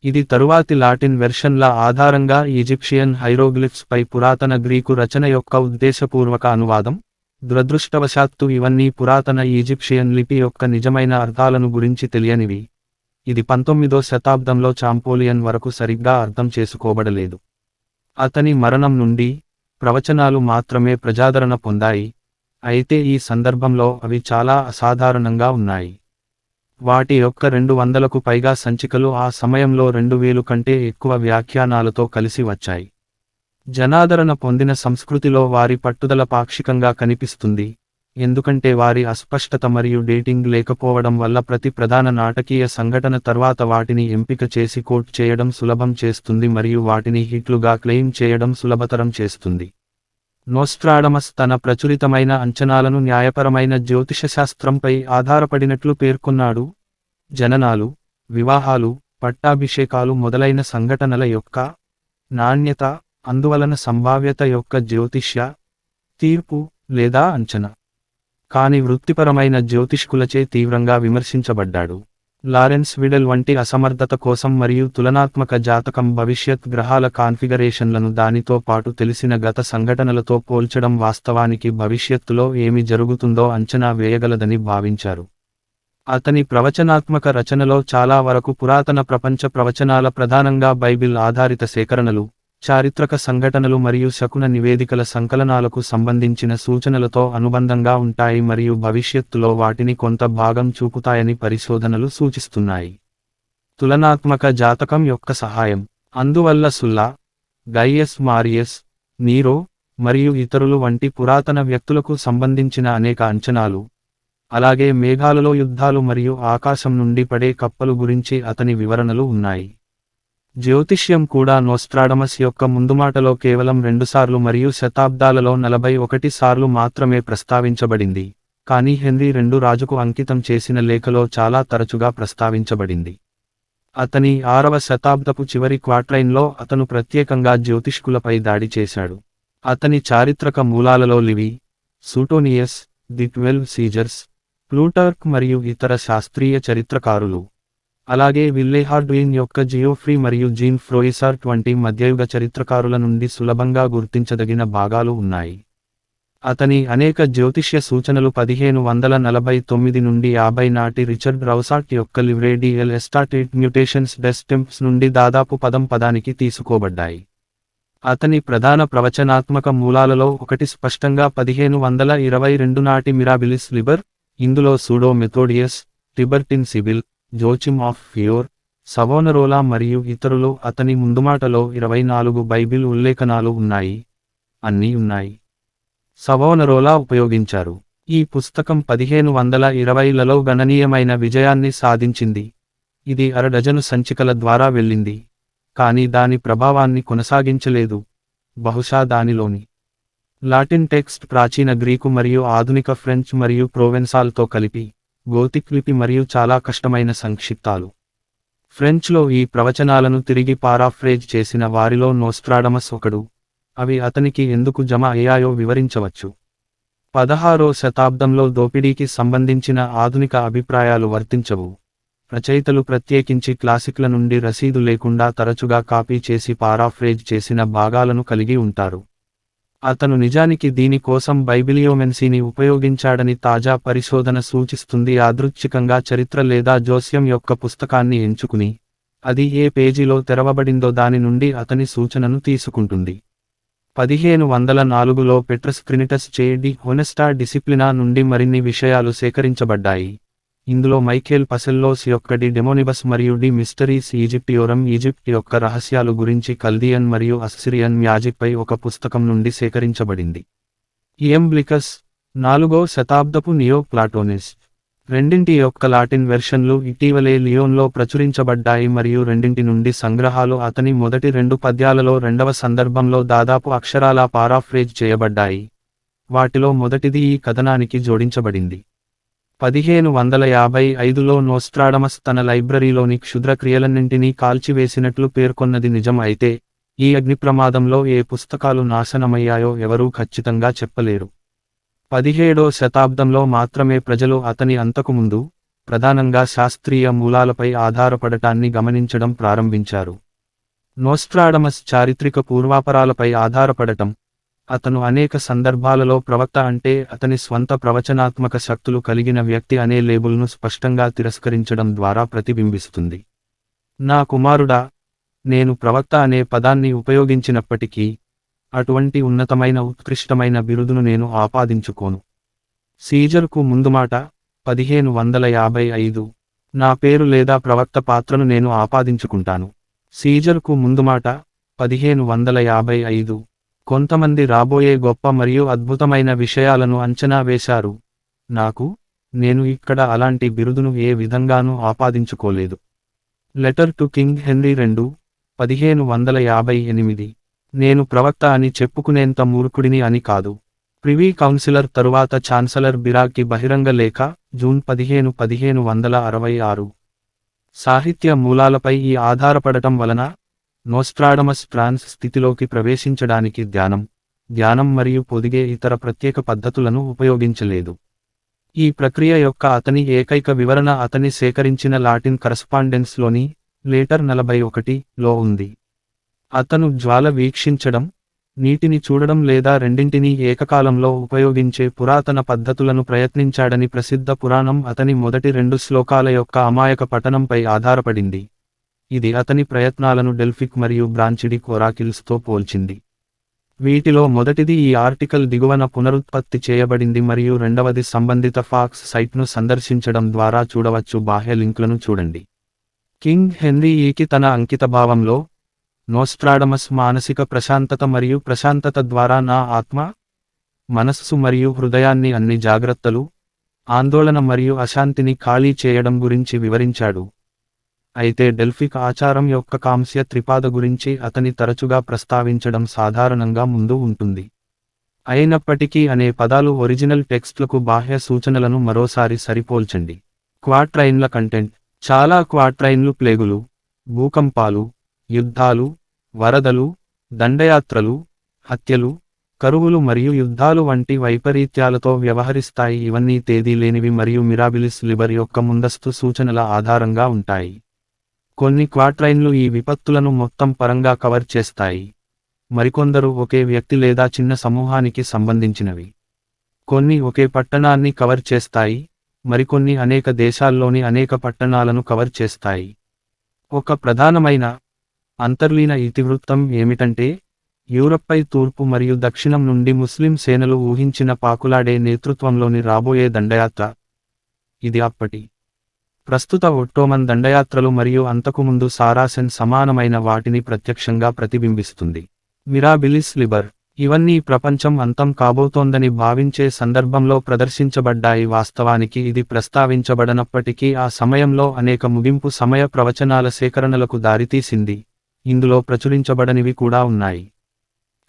ఇది తరువాతి లాటిన్ వెర్షన్ల ఆధారంగా ఈజిప్షియన్ హైరోగ్లిఫ్స్ పై పురాతన గ్రీకు రచన యొక్క ఉద్దేశపూర్వక అనువాదం. దురదృష్టవశాత్తు ఇవన్నీ పురాతన ఈజిప్షియన్ లిపి యొక్క నిజమైన అర్థాలను గురించి తెలియనివి. ఇది 19వ శతాబ్దంలో చాంపోలియన్ వరకు సరిగ్గా అర్థం చేసుకోబడలేదు. అతని మరణం నుండి ప్రవచనాలు మాత్రమే ప్రజాదరణ పొందాయి, అయితే ఈ సందర్భంలో అవి చాలా అసాధారణంగా ఉన్నాయి. వాటి యొక్క 200కు పైగా సంచికలు ఆ సమయంలో 2000 కంటే ఎక్కువ వ్యాఖ్యానాలతో కలిసి వచ్చాయి. జనాదరణ పొందిన సంస్కృతిలో వారి పట్టుదల పాక్షికంగా కనిపిస్తుంది, ఎందుకంటే వారి అస్పష్టత మరియు డేటింగ్ లేకపోవడం వల్ల ప్రతి ప్రధాన నాటకీయ సంఘటన తర్వాత వాటిని ఎంపిక చేసి కోట్ చేయడం సులభం చేస్తుంది మరియు వాటిని హిట్లుగా క్లెయిమ్ చేయడం సులభతరం చేస్తుంది. నోస్ట్రాడమస్ తన ప్రచురితమైన అంచనాలను న్యాయపరమైన జ్యోతిషశాస్త్రంపై ఆధారపడినట్లు పేర్కొన్నాడు. జననాలు, వివాహాలు, పట్టాభిషేకాలు మొదలైన సంఘటనల యొక్క నాణ్యత, అందువలన సంభావ్యత యొక్క జ్యోతిష్య తీర్పు లేదా అంచనా. కాని వృత్తిపరమైన జ్యోతిష్కులచే తీవ్రంగా విమర్శించబడ్డాడు. లారెన్స్ విడెల్ వంటి అసమర్థత కోసం మరియు తులనాత్మక జాతకం భవిష్యత్ గ్రహాల కాన్ఫిగరేషన్లను దానితో పాటు తెలిసిన గత సంఘటనలతో పోల్చడం వాస్తవానికి భవిష్యత్తులో ఏమి జరుగుతుందో అంచనా వేయగలదని భావించారు. అతని ప్రవచనాత్మక రచనలో చాలా వరకు పురాతన ప్రపంచ ప్రవచనాల ప్రధానంగా బైబిల్ ఆధారిత సేకరణలు, చారిత్రక సంఘటనలు మరియు శకున నివేదికల సంకలనాలకు సంబంధించిన సూచనలతో అనుబంధంగా ఉంటాయి మరియు భవిష్యత్తులో వాటిని కొంత భాగం చూపుతాయని పరిశోధనలు సూచిస్తున్నాయి. తులనాత్మక జాతకం యొక్క సహాయం. అందువల్ల సుల్లా, గైయస్ మారియస్, నీరో మరియు ఇతరులు వంటి పురాతన వ్యక్తులకు సంబంధించిన అనేక అంచనాలు, అలాగే మేఘాలలో యుద్ధాలు మరియు ఆకాశం నుండి పడే కప్పలు గురించి అతని వివరణలు ఉన్నాయి. జ్యోతిష్యం కూడా నోస్ట్రాడమస్ యొక్క ముందుమాటలో కేవలం 2 సార్లు మరియు శతాబ్దాలలో 41 సార్లు మాత్రమే ప్రస్తావించబడింది, కానీ హెన్రీ II రాజుకు అంకితం చేసిన లేఖలో చాలా తరచుగా ప్రస్తావించబడింది. అతని 6వ శతాబ్దపు చివరి క్వార్ట్రైన్లో అతను ప్రత్యేకంగా జ్యోతిష్కులపై దాడి చేశాడు. అతని చారిత్రక మూలాలలో లివి, సూటోనియస్, ది 12 సీజర్స్, ప్లూటార్క్ మరియు ఇతర శాస్త్రీయ చరిత్రకారులు, అలాగే విల్లెహార్డ్విన్ యొక్క జియోఫ్రీ మరియు జీన్ ఫ్రోయిసార్ట్ వంటి మధ్యయుగ చరిత్రకారుల నుండి సులభంగా గుర్తించదగిన భాగాలు ఉన్నాయి. అతని అనేక జ్యోతిష్య సూచనలు 1549 నుండి 50 నాటి రిచర్డ్ రౌసాట్ యొక్క లివ్రే డి ఎల్ ఎస్టాటేట్ మ్యూటేషన్స్ డెస్ టెంప్స్ నుండి దాదాపు పదానికి తీసుకోబడ్డాయి. అతని ప్రధాన ప్రవచనాత్మక మూలాలలో ఒకటి స్పష్టంగా 1522 నాటి మిరాబిలిస్ లిబర్, ఇందులో సూడో మెథోడియస్, టిబర్టిన్ సిబిల్, జోచిమ్ ఆఫ్ ఫియోర్, సవోనరోలా మరియు ఇతరులు. అతని ముందుమాటలో 24 బైబిల్ ఉల్లేఖనాలు ఉన్నాయి, అన్నీ ఉన్నాయి. సవోనరోలా ఉపయోగించారు. ఈ పుస్తకం 1520లలో గణనీయమైన విజయాన్ని సాధించింది. ఇది 6 డజను సంచికల ద్వారా వెళ్ళింది, కానీ దాని ప్రభావాన్ని కొనసాగించలేదు. బహుశా దానిలోని లాటిన్ టెక్స్ట్ ప్రాచీన గ్రీకు మరియు ఆధునిక ఫ్రెంచ్ మరియు ప్రోవెన్సాల్తో కలిపి గోతిక్ లిపి మరియు చాలా కష్టమైన సంక్షిప్తాలు. ఫ్రెంచ్లో ఈ ప్రవచనాలను తిరిగి పారాఫ్రేజ్ చేసిన వారిలో నోస్ట్రాడమస్ ఒకడు. అవి అతనికి ఎందుకు జమ అయ్యాయో వివరించవచ్చు. 16వ శతాబ్దంలో దోపిడీకి సంబంధించిన ఆధునిక అభిప్రాయాలు వర్తించవు. రచయితలు ప్రత్యేకించి క్లాసిక్ల నుండి రసీదు లేకుండా తరచుగా కాపీ చేసి పారాఫ్రేజ్ చేసిన భాగాలను కలిగి ఉంటారు. అతను నిజానికి దీని కోసం బైబిలియోమెన్సీని ఉపయోగించాడని తాజా పరిశోధన సూచిస్తుంది. యాదృచ్ఛికంగా చరిత్ర లేదా జోస్యం యొక్క పుస్తకాన్ని ఎంచుకుని, అది ఏ పేజీలో తెరవబడిందో దాని నుండి అతని సూచనను తీసుకుంటుంది. 1504లో పెట్రస్ క్రినిటస్ చే డి హోనెస్టా డిసిప్లినా నుండి మరిన్ని విషయాలు సేకరించబడ్డాయి. ఇందులో మైఖేల్ పసెల్లోస్ యొక్క డి డెమోనిబస్ మరియు డి మిస్టరీస్ ఈజిప్టియోరం, ఈజిప్ట్ యొక్క రహస్యాలు గురించి కల్దియన్ మరియు అస్సిరియన్ మ్యాజిక్పై ఒక పుస్తకం నుండి సేకరించబడింది. ఇయంబ్లికస్, 4వ శతాబ్దపు నియో ప్లాటోనిస్ట్, రెండింటి యొక్క లాటిన్ వెర్షన్లు ఇటీవలే లియోన్లో ప్రచురించబడ్డాయి మరియు రెండింటి నుండి సంగ్రహాలు అతని మొదటి 2 పద్యాలలో రెండవ సందర్భంలో దాదాపు అక్షరాలా పారాఫ్రేజ్ చేయబడ్డాయి. వాటిలో మొదటిది ఈ కథనానికి జోడించబడింది. 1555లో నోస్ట్రాడమస్ తన లైబ్రరీలోని క్షుద్ర క్రియలన్నింటినీ కాల్చివేసినట్లు పేర్కొన్నది నిజం అయితే, ఈ అగ్నిప్రమాదంలో ఏ పుస్తకాలు నాశనమయ్యాయో ఎవరూ ఖచ్చితంగా చెప్పలేరు. 17వ శతాబ్దంలో మాత్రమే ప్రజలు అతని అంతకుముందు, ప్రధానంగా శాస్త్రీయ మూలాలపై ఆధారపడటాన్ని గమనించడం ప్రారంభించారు. నోస్ట్రాడమస్ చారిత్రక పూర్వాపరాలపై ఆధారపడటం, అతను అనేక సందర్భాలలో ప్రవక్త అంటే అతని స్వంత ప్రవచనాత్మక శక్తులు కలిగిన వ్యక్తి అనే లేబుల్ను స్పష్టంగా తిరస్కరించడం ద్వారా ప్రతిబింబిస్తుంది. నా కుమారుడా, నేను ప్రవక్త అనే పదాన్ని ఉపయోగించినప్పటికీ, అటువంటి ఉన్నతమైన ఉత్కృష్టమైన బిరుదును నేను ఆపాదించుకోను. సీజర్కు ముందుమాట 1555. నా పేరు లేదా ప్రవక్త పాత్రను నేను ఆపాదించుకుంటాను. సీజర్కు ముందుమాట 1555. కొంతమంది రాబోయే గొప్ప మరియు అద్భుతమైన విషయాలను అంచనా వేశారు. నేను ఇక్కడ అలాంటి బిరుదును ఏ విధంగానూ ఆపాదించుకోలేదు. Letter to King Henry 2, 1558. నేను ప్రవక్త అని చెప్పుకునేంత మూర్ఖుడిని అని కాదు. ప్రివీ కౌన్సిలర్ తరువాత ఛాన్సలర్ బిరాక్కి బహిరంగ లేఖ, జూన్ 15, 1566. సాహిత్య మూలాలపై ఈ ఆధారపడటం వలన నోస్ట్రాడమస్ ట్రాన్స్ స్థితిలోకి ప్రవేశించడానికి ధ్యానం మరియు పొదిగే ఇతర ప్రత్యేక పద్ధతులను ఉపయోగించలేదు. ఈ ప్రక్రియ యొక్క అతని ఏకైక వివరణ అతని సేకరించిన లాటిన్ కరస్పాండెన్స్లోని లేటర్ 41లో ఉంది. అతను జ్వాల వీక్షించడం, నీటిని చూడడం లేదా రెండింటినీ ఏకకాలంలో ఉపయోగించే పురాతన పద్ధతులను ప్రయత్నించాడని ప్రసిద్ధ పురాణం అతని మొదటి 2 శ్లోకాల యొక్క అమాయక పఠనంపై ఆధారపడింది. ఇది అతని ప్రయత్నాలను డెల్ఫిక్ మరియు బ్రాంచిడిక్ ఒరాకిల్స్తో పోల్చింది. వీటిలో మొదటిది ఈ ఆర్టికల్ దిగువన పునరుత్పత్తి చేయబడింది మరియు రెండవది సంబంధిత ఫాక్స్ సైట్ను సందర్శించడం ద్వారా చూడవచ్చు. బాహ్య లింక్లను చూడండి. కింగ్ హెన్రీ ఈకి తన అంకితభావంలో, నోస్ట్రాడమస్ మానసిక ప్రశాంతత మరియు ప్రశాంతత ద్వారా నా ఆత్మ, మనస్సు మరియు హృదయాన్ని అన్ని జాగ్రత్తలు, ఆందోళన మరియు అశాంతిని ఖాళీ చేయడం గురించి వివరించాడు. అయితే డెల్ఫిక్ ఆచారం యొక్క కాంస్య త్రిపాద గురించి అతని తరచుగా ప్రస్తావించడం సాధారణంగా ముందు ఉంటుంది. అయినప్పటికీ అనే పదాలు ఒరిజినల్ టెక్స్ట్లకు బాహ్య సూచనలను మరోసారి సరిపోల్చండి. క్వాట్రైన్ల కంటెంట్. చాలా క్వాట్రైన్లు ప్లేగులు, భూకంపాలు, యుద్ధాలు, వరదలు, దండయాత్రలు, హత్యలు, కరువులు మరియు యుద్ధాలు వంటి వైపరీత్యాలతో వ్యవహరిస్తాయి. ఇవన్నీ తేదీ లేనివి మరియు మిరాబిలిస్ లిబర్ యొక్క ముందస్తు సూచనల ఆధారంగా ఉంటాయి. కొన్ని క్వాట్రైన్లు ఈ విపత్తులను మొత్తం పరంగా కవర్ చేస్తాయి. మరికొందరు ఒకే వ్యక్తి లేదా చిన్న సమూహానికి సంబంధించినవి. కొన్ని ఒకే పట్టణాన్ని కవర్ చేస్తాయి, మరికొన్ని అనేక దేశాల్లోని అనేక పట్టణాలను కవర్ చేస్తాయి. ఒక ప్రధానమైన అంతర్లీన ఇతివృత్తం ఏమిటంటే, యూరప్పై తూర్పు మరియు దక్షిణం నుండి ముస్లిం సేనలు ఊహించిన పాకులాడే నేతృత్వంలోని రాబోయే దండయాత్ర. ఇది అప్పటి ప్రస్తుత ఒట్టోమన్ దండయాత్రలు మరియు అంతకుముందు సారాసెన్ సమానమైన వాటిని ప్రత్యక్షంగా ప్రతిబింబిస్తుంది. మిరాబిలిస్ లిబర్. ఇవన్నీ ప్రపంచం అంతం కాబోతోందని భావించే సందర్భంలో ప్రదర్శించబడ్డాయి. వాస్తవానికి ఇది ప్రస్తావించబడనప్పటికీ ఆ సమయంలో అనేక ముగింపు సమయ ప్రవచనాల సేకరణలకు దారితీసింది. ఇందులో ప్రచురించబడనివి కూడా ఉన్నాయి.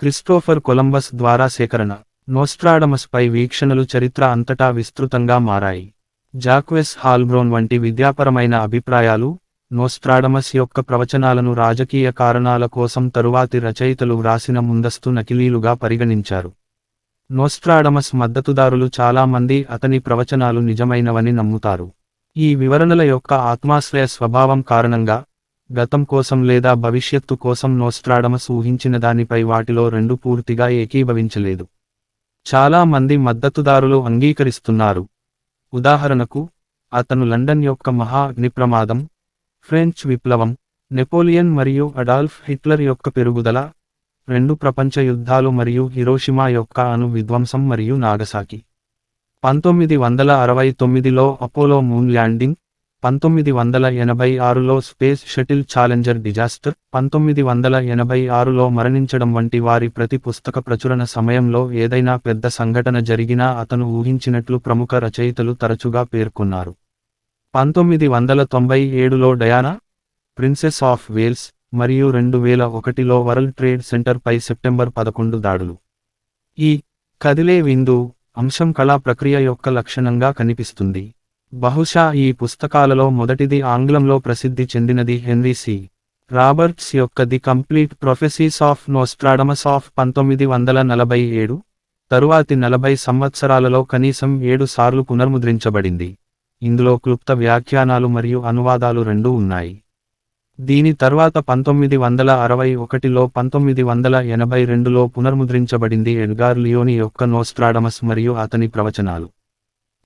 క్రిస్టోఫర్ కొలంబస్ ద్వారా సేకరణ. నోస్ట్రాడమస్పై వీక్షణలు చరిత్ర అంతటా విస్తృతంగా మారాయి. జాక్వెస్ హాల్బ్రోన్ వంటి విద్యాపరమైన అభిప్రాయాలు, నోస్ట్రాడమస్ యొక్క ప్రవచనాలను రాజకీయ కారణాల కోసం తరువాతి రచయితలు వ్రాసిన ముందస్తు నకిలీలుగా పరిగణించారు. నోస్ట్రాడమస్ మద్దతుదారులు చాలా మంది అతని ప్రవచనాలు నిజమైనవని నమ్ముతారు. ఈ వివరణల యొక్క ఆత్మాశ్రయ స్వభావం కారణంగా, గతం కోసం లేదా భవిష్యత్తు కోసం నోస్ట్రాడమస్ ఊహించిన దానిపై వాటిలో 2 పూర్తిగా ఏకీభవించలేదు. చాలా మంది మద్దతుదారులు అంగీకరిస్తున్నారు. ఉదాహరణకు, అతను లండన్ యొక్క మహా అగ్నిప్రమాదం, ఫ్రెంచ్ విప్లవం, నెపోలియన్ మరియు అడాల్ఫ్ హిట్లర్ యొక్క పెరుగుదల, 2 ప్రపంచ యుద్ధాలు మరియు హిరోషిమా యొక్క అణు విధ్వంసం మరియు నాగసాకి. 1969లో అపోలో మూన్ ల్యాండింగ్, 1986లో స్పేస్ షటిల్ ఛాలెంజర్ డిజాస్టర్, 1986లో మరణించడం వంటి వారి ప్రతి పుస్తక ప్రచురణ సమయంలో ఏదైనా పెద్ద సంఘటన జరిగినా అతను ఊహించినట్లు ప్రముఖ రచయితలు తరచుగా పేర్కొన్నారు. 1997లో డయానా, ప్రిన్సెస్ ఆఫ్ వేల్స్, మరియు 2001లో వరల్డ్ ట్రేడ్ సెంటర్ పై సెప్టెంబర్ 11 దాడులు. ఈ కదిలే విందు అంశం కళా ప్రక్రియ యొక్క లక్షణంగా కనిపిస్తుంది. బహుశా ఈ పుస్తకాలలో మొదటిది ఆంగ్లంలో ప్రసిద్ధి చెందినది హెన్రీ సి. రాబర్ట్స్ యొక్క the complete prophecies of Nostradamus of 1947, తరువాతి 40 సంవత్సరాలలో కనీసం 7 సార్లు పునర్ముద్రించబడింది. ఇందులో క్లుప్త వ్యాఖ్యానాలు మరియు అనువాదాలు రెండూ ఉన్నాయి. దీని తర్వాత 1961లో 1982లో పునర్ముద్రించబడింది ఎడ్గార్ లియోని యొక్క నోస్ట్రాడమస్ మరియు అతని ప్రవచనాలు.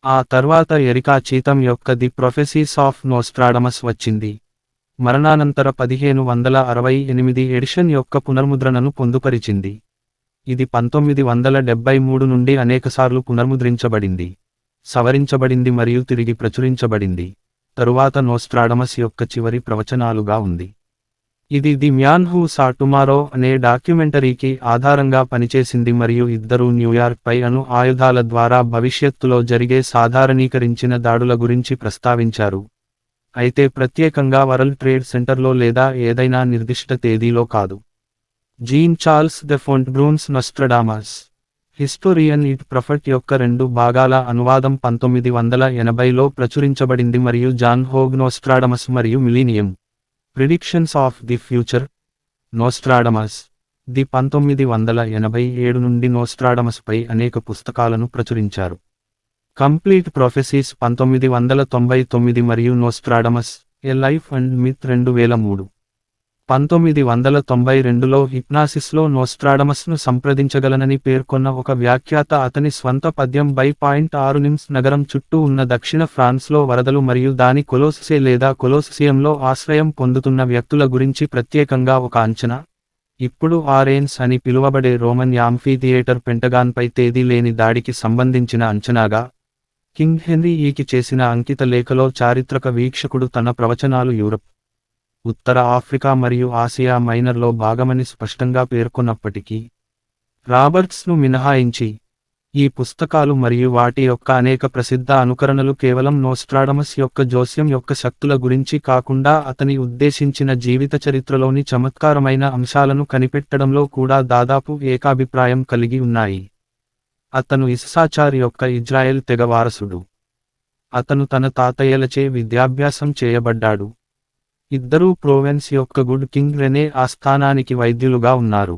ఆ తర్వాత ఎరికా చీతం యొక్క ది ప్రొఫెసీస్ ఆఫ్ నోస్ట్రాడమస్ వచ్చింది. మరణానంతర 1568 ఎడిషన్ యొక్క పునర్ముద్రణను పొందుపరిచింది. ఇది 1973 నుండి అనేకసార్లు పునర్ముద్రించబడింది, సవరించబడింది మరియు తిరిగి ప్రచురించబడింది. తరువాత నోస్ట్రాడమస్ యొక్క చివరి ప్రవచనాలుగా ఉంది. ఇది the man who saw tomorrow అనే డాక్యుమెంటరీకి ఆధారంగా పనిచేసింది మరియు ఇద్దరూ న్యూయార్క్ పై అణు ఆయుధాల ద్వారా భవిష్యత్తులో జరిగే సాధారణీకరించిన దాడుల గురించి ప్రస్తావించారు, అయితే ప్రత్యేకంగా వరల్డ్ ట్రేడ్ సెంటర్లో లేదా ఏదైనా నిర్దిష్ట తేదీలో కాదు. Jean Charles de Fontbrune's Nostradamus, historian it prophet యొక్క 2 భాగాల అనువాదం 1980లో ప్రచురించబడింది మరియు జాన్ హోగ్ నోస్ట్రాడమస్ మరియు millennium predictions of the future, Nostradamus, the 1987 నుండి నోస్ట్రాడమస్ పై అనేక పుస్తకాలను ప్రచురించారు. కంప్లీట్ ప్రొఫెసీస్ 1999 మరియు Nostradamus, a life and myth 2003. 1992లో హిప్నాసిస్లో నోస్ట్రాడమస్ను సంప్రదించగలనని పేర్కొన్న ఒక వ్యాఖ్యాత అతని స్వంత పద్యం బై .6 నిమ్స్ నగరం చుట్టూ ఉన్న దక్షిణ ఫ్రాన్స్లో వరదలు మరియు దాని కొలోస్సే లేదా కొలోస్సియంలో ఆశ్రయం పొందుతున్న వ్యక్తుల గురించి ప్రత్యేకంగా ఒక అంచనా. ఇప్పుడు ఆరెన్స్ అని పిలువబడే రోమన్ యాంఫీథియేటర్ పెంటగాన్పై తేదీ లేని దాడికి సంబంధించిన అంచనాగా. కింగ్ హెన్రీ ఈకి చేసిన అంకిత లేఖలో చారిత్రక వీక్షకుడు తన ప్రవచనాలు యూరప్, ఉత్తర ఆఫ్రికా మరియు ఆసియా మైనర్లో భాగమని స్పష్టంగా పేర్కొన్నప్పటికీ, రాబర్ట్స్ను మినహాయించి, ఈ పుస్తకాలు మరియు వాటి యొక్క అనేక ప్రసిద్ధ అనుకరణలు కేవలం నోస్ట్రాడమస్ యొక్క జోస్యం యొక్క శక్తుల గురించి కాకుండా అతని ఉద్దేశించిన జీవిత చరిత్రలోని చమత్కారమైన అంశాలను కనిపెట్టడంలో కూడా దాదాపు ఏకాభిప్రాయం కలిగి ఉన్నాయి. అతను ఇస్సాచార్ యొక్క ఇజ్రాయెల్ తెగ వారసుడు. అతను తన తాతయ్యలచే విద్యాభ్యాసం చేయబడ్డాడు. ఇద్దరూ ప్రోవెన్స్ యొక్క గుడ్ కింగ్ రెనే ఆస్థానానికి వైద్యులుగా ఉన్నారు.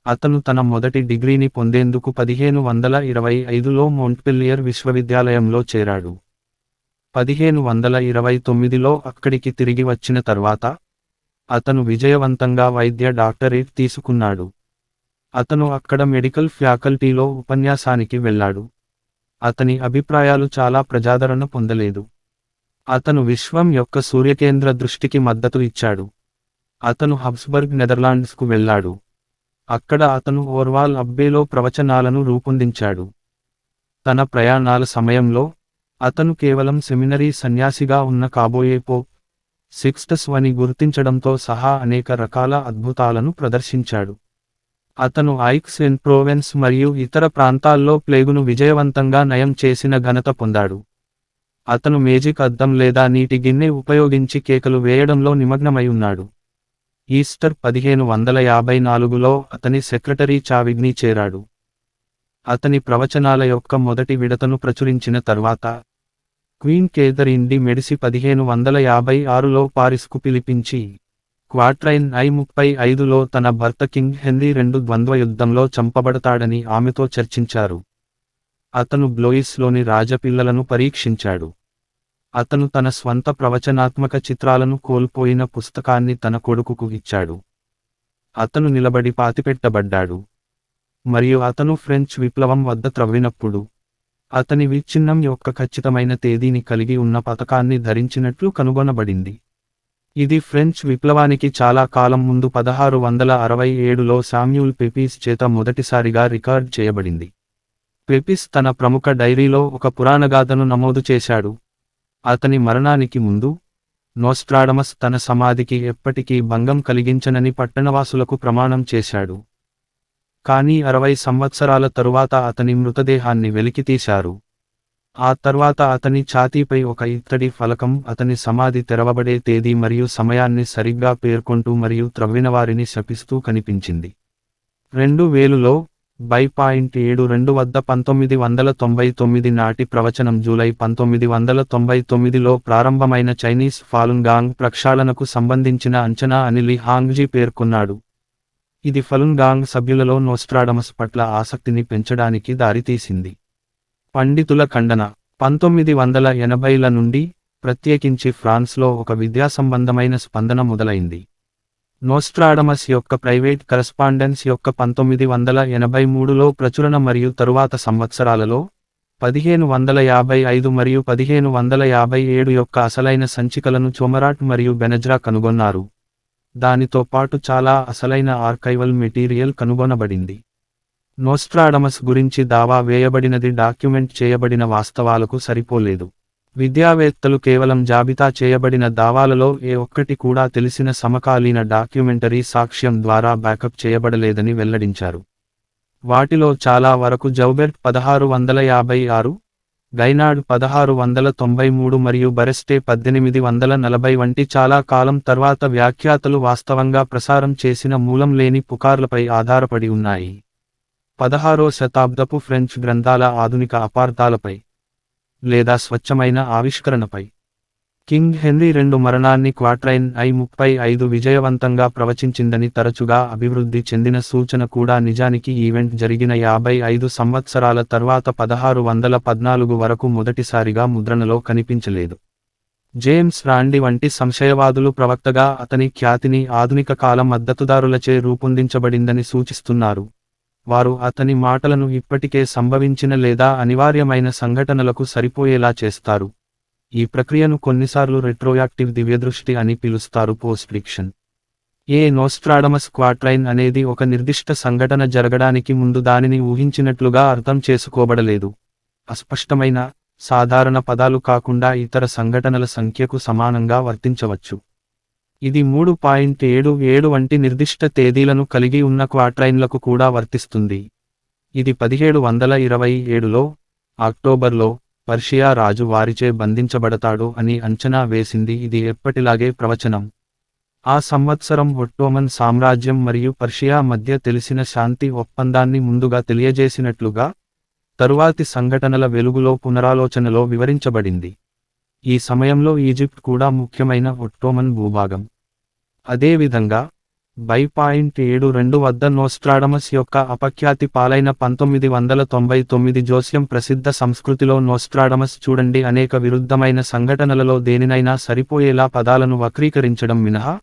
అతను తన మొదటి డిగ్రీని పొందేందుకు 1525లో మోంట్పెల్లియర్ విశ్వవిద్యాలయంలో చేరాడు. 1529లో అక్కడికి తిరిగి వచ్చిన తర్వాత, అతను విజయవంతంగా వైద్య డాక్టరేట్ తీసుకున్నాడు. అతను అక్కడ మెడికల్ ఫ్యాకల్టీలో ఉపన్యాసానికి వెళ్ళాడు. అతని అభిప్రాయాలు చాలా ప్రజాదరణ పొందలేదు. అతను విశ్వం యొక్క సూర్యకేంద్ర దృష్టికి మద్దతు ఇచ్చాడు. అతను హబ్స్బర్గ్ నెదర్లాండ్స్కు వెళ్ళాడు. అక్కడ అతను ఓర్వాల్ అబ్బేలో ప్రవచనాలను రూపొందించాడు. తన ప్రయాణాల సమయంలో, అతను కేవలం సెమినరీ సన్యాసిగా ఉన్న కాబోయే పోప్ సిక్స్టస్ అని గుర్తించడంతో సహా అనేక రకాల అద్భుతాలను ప్రదర్శించాడు. అతను ఐక్స్ ఎన్ ప్రోవెన్స్ మరియు ఇతర ప్రాంతాల్లో ప్లేగును విజయవంతంగా నయం చేసిన ఘనత పొందాడు. అతను మేజిక్ అద్దం లేదా నీటి గిన్నె ఉపయోగించి కేకలు వేయడంలో నిమగ్నమై ఉన్నాడు. ఈస్టర్ 1554లో అతని సెక్రటరీ చావిగ్నీ చేరాడు. అతని ప్రవచనాల యొక్క మొదటి విడతను ప్రచురించిన తర్వాత, క్వీన్ కేథరిన్ డి మెడిసి 1556లో పారిస్కు పిలిపించి, క్వాట్రైన్ I-35లో తన భర్త కింగ్ హెన్రీ II ద్వంద్వ యుద్ధంలో చంపబడతాడని ఆమెతో చర్చించారు. అతను బ్లోయిస్లోని రాజపిల్లలను పరీక్షించాడు. అతను తన స్వంత ప్రవచనాత్మక చిత్రాలను కోల్పోయిన పుస్తకాన్ని తన కొడుకుకు ఇచ్చాడు. అతను నిలబడి పాతిపెట్టబడ్డాడు. మరియు అతను ఫ్రెంచ్ విప్లవం వద్ద త్రవ్వినప్పుడు, అతని విచ్ఛిన్నం యొక్క ఖచ్చితమైన తేదీని కలిగి ఉన్న పతకాన్ని ధరించినట్లు కనుగొనబడింది. ఇది ఫ్రెంచ్ విప్లవానికి చాలా కాలం ముందు 1667లో శామ్యూల్ పెపీస్ చేత మొదటిసారిగా రికార్డ్ చేయబడింది. పెపిస్ తన ప్రముఖ డైరీలో ఒక పురాణగాథను నమోదు చేశాడు. అతని మరణానికి ముందు నోస్ట్రాడమస్ తన సమాధికి ఎప్పటికీ భంగం కలిగించనని పట్టణవాసులకు ప్రమాణం చేశాడు. కానీ 60 సంవత్సరాల తరువాత అతని మృతదేహాన్ని వెలికితీశారు. ఆ తర్వాత అతని ఛాతీపై ఒక ఇత్తడి ఫలకం అతని సమాధి తెరవబడే తేదీ మరియు సమయాన్ని సరిగ్గా పేర్కొంటూ మరియు త్రవ్వినవారిని శపిస్తూ కనిపించింది. 2000లో బై.72 వద్ద 1999 నాటి ప్రవచనం జూలై 1999లో ప్రారంభమైన చైనీస్ ఫాలున్ గాంగ్ ప్రక్షాళనకు సంబంధించిన అంచనా అని లీ హాంగ్జీ పేర్కొన్నాడు. ఇది ఫలున్ గాంగ్ సభ్యులలో నోస్ట్రాడమస్ పట్ల ఆసక్తిని పెంచడానికి దారితీసింది. పండితుల ఖండన 1980ల నుండి, ప్రత్యేకించి ఫ్రాన్స్లో ఒక విద్యాసంబంధమైన స్పందన మొదలైంది. నోస్ట్రాడమస్ యొక్క ప్రైవేట్ కరస్పాండెన్స్ యొక్క 1983లో ప్రచురణ మరియు తరువాత సంవత్సరాలలో 1555 మరియు 1557 యొక్క అసలైన సంచికలను చోమరాట్ మరియు బెనజ్రా కనుగొన్నారు. దానితో పాటు చాలా అసలైన ఆర్కైవల్ మెటీరియల్ కనుగొనబడింది. నోస్ట్రాడమస్ గురించి దావా వేయబడినది డాక్యుమెంట్ చేయబడిన వాస్తవాలకు సరిపోలేదు. విద్యావేత్తలు కేవలం జాబితా చేయబడిన దావాలలో ఏ ఒక్కటి కూడా తెలిసిన సమకాలీన డాక్యుమెంటరీ సాక్ష్యం ద్వారా బ్యాకప్ చేయబడలేదని వెల్లడించారు. వాటిలో చాలా వరకు జౌబెర్ట్ 1656, గైనార్డ్ 1693 మరియు బరెస్టే 1840 వంటి చాలా కాలం తర్వాత వ్యాఖ్యాతలు వాస్తవంగా ప్రసారం చేసిన మూలం లేని పుకార్లపై ఆధారపడి ఉన్నాయి. 16వ శతాబ్దపు ఫ్రెంచ్ గ్రంథాల ఆధునిక అపార్థాలపై లేదా స్వచ్ఛమైన ఆవిష్కరణపై. కింగ్ హెన్రీ II మరణాన్ని క్వాట్రైన్ I-35 విజయవంతంగా ప్రవచించిందని తరచుగా అభివృద్ధి చెందిన సూచన కూడా నిజానికి ఈవెంట్ జరిగిన 55 సంవత్సరాల తర్వాత 1614 వరకు మొదటిసారిగా ముద్రణలో కనిపించలేదు. జేమ్స్ రాండి వంటి సంశయవాదులు ప్రవక్తగా అతని ఖ్యాతిని ఆధునిక కాల మద్దతుదారులచే రూపొందించబడిందని సూచిస్తున్నారు. వారు అతని మాటలను ఇప్పటికే సంభవించిన లేదా అనివార్యమైన సంఘటనలకు సరిపోయేలా చేస్తారు. ఈ ప్రక్రియను కొన్నిసార్లు రెట్రోయాక్టివ్ దివ్యదృష్టి అని పిలుస్తారు. పోస్ట్ఫిక్షన్. నోస్ట్రాడమస్ క్వాట్రైన్ అనేది ఒక నిర్దిష్ట సంఘటన జరగడానికి ముందు దానిని ఊహించినట్లుగా అర్థం చేసుకోబడలేదు. అస్పష్టమైన, సాధారణ పదాలు కాకుండా ఇతర సంఘటనల సంఖ్యకు సమానంగా వర్తించవచ్చు. ఇది 3.77 వంటి నిర్దిష్ట తేదీలను కలిగి ఉన్న క్వాట్రైన్లకు కూడా వర్తిస్తుంది. ఇది 1727లో అక్టోబర్లో పర్షియా రాజు వారిచే బంధించబడతాడు అని అంచనా వేసింది. ఇది ఎప్పటిలాగే ప్రవచనం. ఆ సంవత్సరం ఒట్టోమన్ సామ్రాజ్యం మరియు పర్షియా మధ్య తెలిసిన శాంతి ఒప్పందాన్ని ముందుగా తెలియజేసినట్లుగా, తరువాతి సంఘటనల వెలుగులో పునరాలోచనలో వివరించబడింది. ఈ సమయంలో ఈజిప్ట్ కూడా ముఖ్యమైన ఒట్టోమన్ భూభాగం. అదేవిధంగా బై.72 వద్ద నోస్ట్రాడమస్ యొక్క అపఖ్యాతి పాలైన 1999 జోస్యం ప్రసిద్ధ సంస్కృతిలో నోస్ట్రాడమస్ చూడండి అనేక విరుద్ధమైన సంఘటనలలో దేనినైనా సరిపోయేలా పదాలను వక్రీకరించడం మినహా,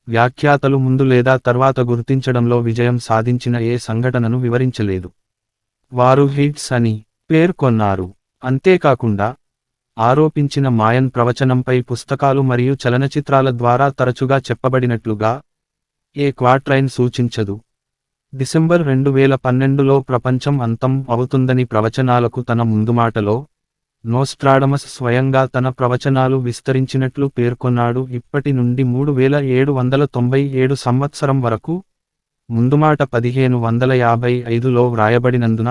వ్యాఖ్యాతలు ముందు లేదా తర్వాత గుర్తించడంలో విజయం సాధించిన ఏ సంఘటనను వివరించలేదు. వారు హిట్స్ అని పేర్కొన్నారు. అంతేకాకుండా ఆరోపించిన మాయన్ ప్రవచనంపై పుస్తకాలు మరియు చలనచిత్రాల ద్వారా తరచుగా చెప్పబడినట్లుగా క్వాట్రైన్ సూచించదు. డిసెంబర్ 2012లో ప్రపంచం అంతం అవుతుందని ప్రవచనాలకు తన ముందుమాటలో నోస్ట్రాడమస్ స్వయంగా తన ప్రవచనాలు విస్తరించినట్లు పేర్కొన్నాడు. ఇప్పటి నుండి 3797 సంవత్సరం వరకు, ముందుమాట 1555లో వ్రాయబడినందున,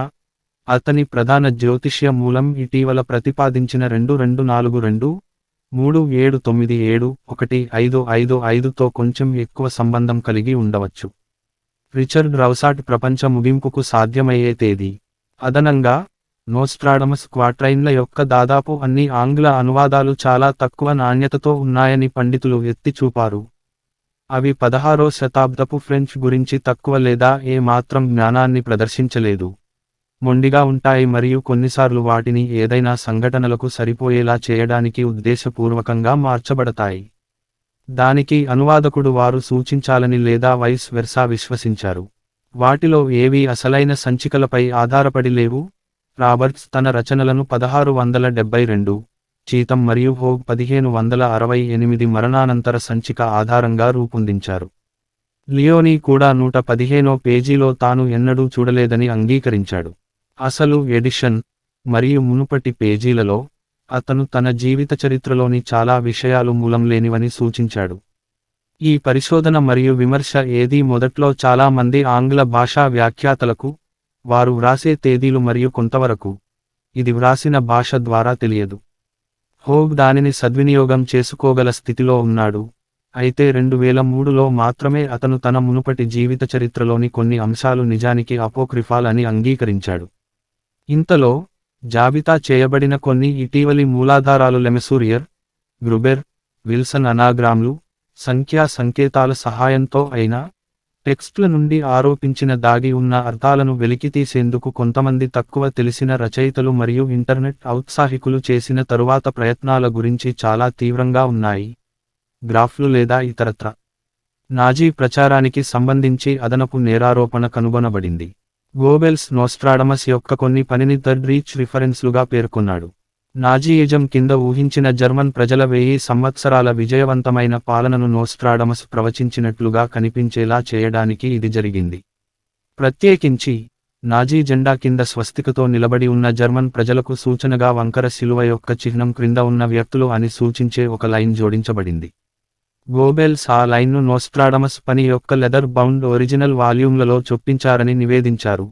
అతని ప్రధాన జ్యోతిష్య మూలం ఇటీవల ప్రతిపాదించిన 2242-3797-1555తో కొంచెం ఎక్కువ సంబంధం కలిగి ఉండవచ్చు. రిచర్డ్ రౌసాట్ ప్రపంచ ముగింపుకు సాధ్యమయ్యే తేదీ. అదనంగా, నోస్ట్రాడమస్ క్వాట్రైన్ల యొక్క దాదాపు అన్ని ఆంగ్ల అనువాదాలు చాలా తక్కువ నాణ్యతతో ఉన్నాయని పండితులు ఎత్తి చూపారు. అవి 16వ శతాబ్దపు ఫ్రెంచ్ గురించి తక్కువ లేదా ఏ మాత్రం జ్ఞానాన్ని ప్రదర్శించలేదు. మొండిగా ఉంటాయి మరియు కొన్నిసార్లు వాటిని ఏదైనా సంఘటనలకు సరిపోయేలా చేయడానికి ఉద్దేశపూర్వకంగా మార్చబడతాయి. దానికి అనువాదకుడు వారు సూచించాలని లేదా వైస్ వెర్సా విశ్వసించారు. వాటిలో ఏవీ అసలైన సంచికలపై ఆధారపడి లేవు. రాబర్ట్స్ తన రచనలను 1672, చీతం మరియు హోగ్ 1568 మరణానంతర సంచిక ఆధారంగా రూపొందించారు. లియోనీ కూడా 115వ పేజీలో తాను ఎన్నడూ చూడలేదని అంగీకరించాడు. అసలు ఎడిషన్ మరియు మునుపటి పేజీలలో అతను తన జీవిత చరిత్రలోని చాలా విషయాలు మూలం లేనివని సూచించాడు. ఈ పరిశోధన మరియు విమర్శ ఏదీ మొదట్లో చాలా మంది ఆంగ్ల భాషా వ్యాఖ్యాతలకు, వారు వ్రాసే తేదీలు మరియు కొంతవరకు, ఇది వ్రాసిన భాష ద్వారా తెలియదు. హోగ్ దానిని సద్వినియోగం చేసుకోగల స్థితిలో ఉన్నాడు, అయితే 2003లో మాత్రమే అతను తన మునుపటి జీవిత చరిత్రలోని కొన్ని అంశాలు నిజానికి అపోక్రిఫాల్ అని అంగీకరించాడు. ఇంతలో, జాబితా చేయబడిన కొన్ని ఇటీవలి మూలాధారాలు లెమెసూరియర్, గ్రుబెర్, విల్సన్ అనాగ్రామ్లు, సంఖ్యా సంకేతాల సహాయంతో అయినా, టెక్స్ట్ల నుండి ఆరోపించిన దాగి ఉన్న అర్థాలను వెలికితీసేందుకు కొంతమంది తక్కువ తెలిసిన రచయితలు మరియు ఇంటర్నెట్ ఔత్సాహికులు చేసిన తరువాత ప్రయత్నాల గురించి చాలా తీవ్రంగా ఉన్నాయి. గ్రాఫ్లు లేదా ఇతరత్ర నాజీ ప్రచారానికి సంబంధించి అదనపు నేరారోపణ కనుగొనబడింది. గోబెల్స్ నోస్ట్రాడమస్ యొక్క కొన్ని పనిని థర్డ్ రీచ్ రిఫరెన్స్లుగా పేర్కొన్నాడు. నాజీయిజం కింద ఊహించిన జర్మన్ ప్రజల 1000 సంవత్సరాల విజయవంతమైన పాలనను నోస్ట్రాడమస్ ప్రవచించినట్లుగా కనిపించేలా చేయడానికి ఇది జరిగింది. ప్రత్యేకించి, నాజీ జెండా కింద స్వస్తికతో నిలబడి ఉన్న జర్మన్ ప్రజలకు సూచనగా వంకర శిలువ యొక్క చిహ్నం క్రింద ఉన్న వ్యక్తులు అని సూచించే ఒక లైన్ జోడించబడింది. గోబెల్స్ ఆ లైన్ను నోస్ట్రాడమస్ పని యొక్క లెదర్ బౌండ్ ఒరిజినల్ వాల్యూమ్లలో చొప్పించారని నివేదించారు.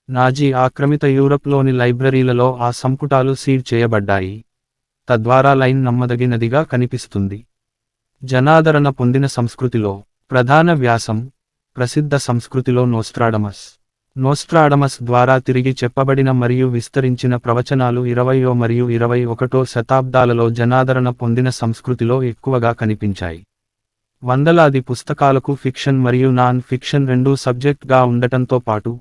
నాజీ ఆక్రమిత యూరప్లోని లైబ్రరీలలో ఆ సంపుటాలు సీడ్ చేయబడ్డాయి, తద్వారా లైన్ నమ్మదగినదిగా కనిపిస్తుంది. జనాదరణ పొందిన సంస్కృతిలో ప్రధాన వ్యాసం, ప్రసిద్ధ సంస్కృతిలో నోస్ట్రాడమస్ ద్వారా తిరిగి చెప్పబడిన మరియు విస్తరించిన ప్రవచనాలు 20వ మరియు 21వ శతాబ్దాలలో జనాదరణ పొందిన సంస్కృతిలో ఎక్కువగా కనిపించాయి. వందలాది పుస్తకాలకు ఫిక్షన్ మరియు నాన్ ఫిక్షన్ రెండూ సబ్జెక్ట్గా ఉండటంతో పాటు,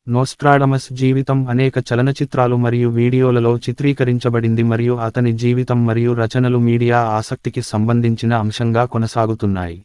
నోస్ట్రాడమస్ జీవితం అనేక చలనచిత్రాలు మరియు వీడియోలలో చిత్రీకరించబడింది మరియు అతని జీవితం మరియు రచనలు మీడియా ఆసక్తికి సంబంధించిన అంశంగా కొనసాగుతున్నాయి.